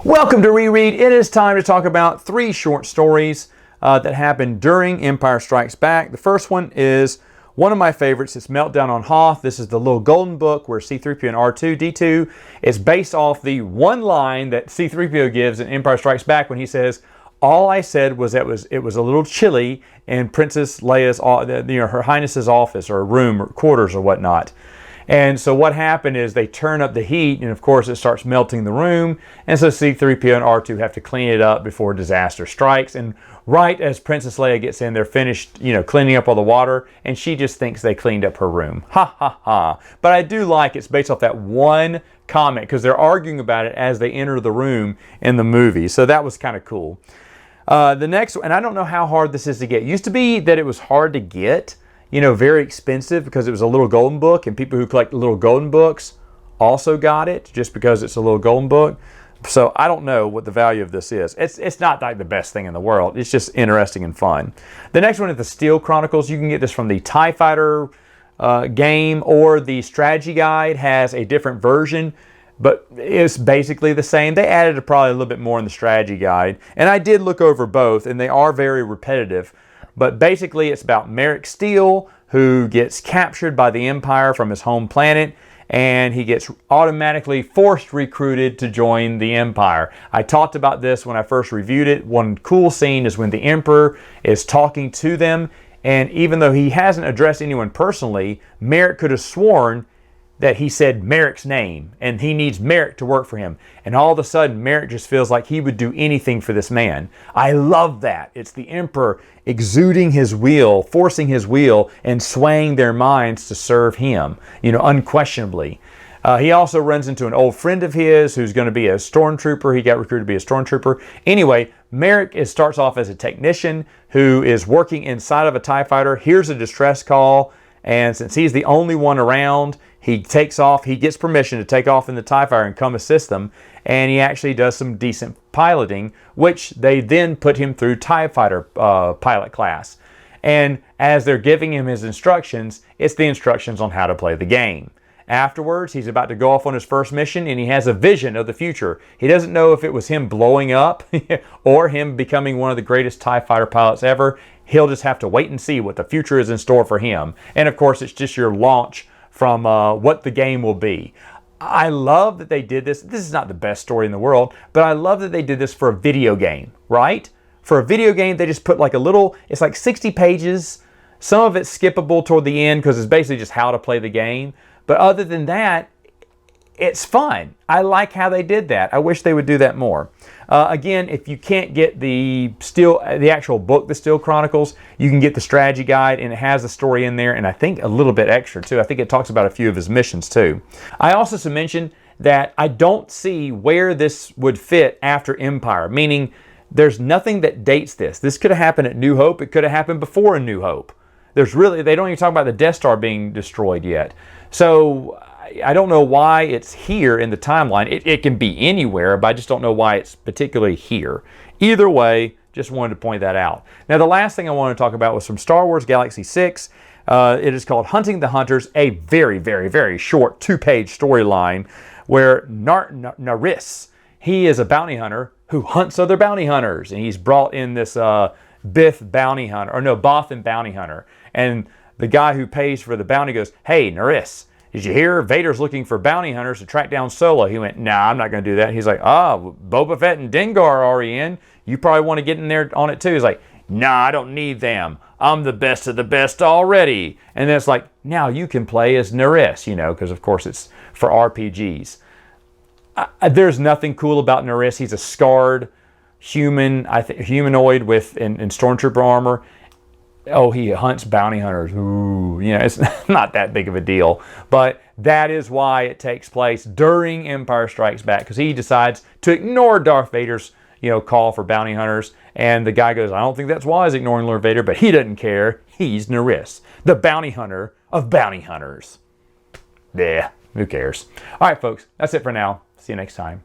Welcome to Reread. It is time to talk about 3 short stories that happened during Empire Strikes Back. The first one is one of my favorites. It's Meltdown on Hoth. This is the little golden book where C-3PO and R2-D2 is based off the one line that C-3PO gives in Empire Strikes Back when he says, "All I said was that it was a little chilly in Princess Leia's, Her Highness's office or room or quarters or whatnot." And so what happened is they turn up the heat, and of course it starts melting the room, and so C-3PO and R2 have to clean it up before disaster strikes. And right as Princess Leia gets in, they're finished, cleaning up all the water, and she just thinks they cleaned up her room. Ha ha ha. But I do like it's based off that one comment, because they're arguing about it as they enter the room in the movie. So that was kind of cool. The next one, and I don't know how hard this is to get. It used to be that it was hard to get, very expensive because it was a little golden book, and people who collect little golden books also got it just because it's a little golden book. So I don't know what the value of this is. It's not like the best thing in the world. It's just interesting and fun. The next one is the Stele Chronicles. You can get this from the TIE Fighter game, or the strategy guide has a different version, but it's basically the same. They added probably a little bit more in the strategy guide, and I did look over both, and they are very repetitive. But basically it's about Merrick Stele, who gets captured by the Empire from his home planet, and he gets automatically forced recruited to join the Empire. I talked about this when I first reviewed it. One cool scene is when the Emperor is talking to them, and even though he hasn't addressed anyone personally, Merrick could have sworn that he said Merrick's name, and he needs Merrick to work for him. And all of a sudden, Merrick just feels like he would do anything for this man. I love that. It's the Emperor exuding his will, forcing his will, and swaying their minds to serve him, unquestionably. He also runs into an old friend of his who's going to be a stormtrooper. He got recruited to be a stormtrooper. Anyway, Merrick starts off as a technician who is working inside of a TIE fighter, hears a distress call, and since he's the only one around, he takes off. He gets permission to take off in the TIE fighter and come assist them, and he actually does some decent piloting, which they then put him through TIE fighter pilot class. And as they're giving him his instructions, it's the instructions on how to play the game. Afterwards, he's about to go off on his first mission, and he has a vision of the future. He doesn't know if it was him blowing up or him becoming one of the greatest TIE fighter pilots ever. He'll just have to wait and see what the future is in store for him. And of course, it's just your launch from what the game will be. I love that they did this. This is not the best story in the world, but I love that they did this for a video game, right? For a video game, they just put like it's like 60 pages. Some of it's skippable toward the end because it's basically just how to play the game. But other than that, it's fun. I like how they did that. I wish they would do that more. Again, if you can't get the actual book, the Stele Chronicles, you can get the strategy guide, and it has the story in there, and I think a little bit extra too. I think it talks about a few of his missions too. I also should mention that I don't see where this would fit after Empire, meaning there's nothing that dates this. This could have happened at New Hope. It could have happened before A New Hope. They don't even talk about the Death Star being destroyed yet. So I don't know why it's here in the timeline. It can be anywhere, but I just don't know why it's particularly here. Either way, just wanted to point that out. Now, the last thing I wanted to talk about was from Star Wars Galaxy 6. It is called Hunting the Hunters, a very, very, very short 2-page storyline where Naris, he is a bounty hunter who hunts other bounty hunters, and he's brought in this Both and bounty hunter. And the guy who pays for the bounty goes, "Hey, Naris, did you hear Vader's looking for bounty hunters to track down Solo?" He went, "Nah, I'm not going to do that." He's like, Boba Fett and Dengar are already in. You probably want to get in there on it too. He's like, "Nah, I don't need them. I'm the best of the best already." And then it's like, now you can play as Naris, because of course it's for RPGs. There's nothing cool about Naris. He's a scarred humanoid in stormtrooper armor. Oh, he hunts bounty hunters. Ooh, it's not that big of a deal. But that is why it takes place during Empire Strikes Back, because he decides to ignore Darth Vader's, call for bounty hunters. And the guy goes, "I don't think that's wise, ignoring Lord Vader," but he doesn't care. He's Naris, the bounty hunter of bounty hunters. Yeah, who cares? All right, folks, that's it for now. See you next time.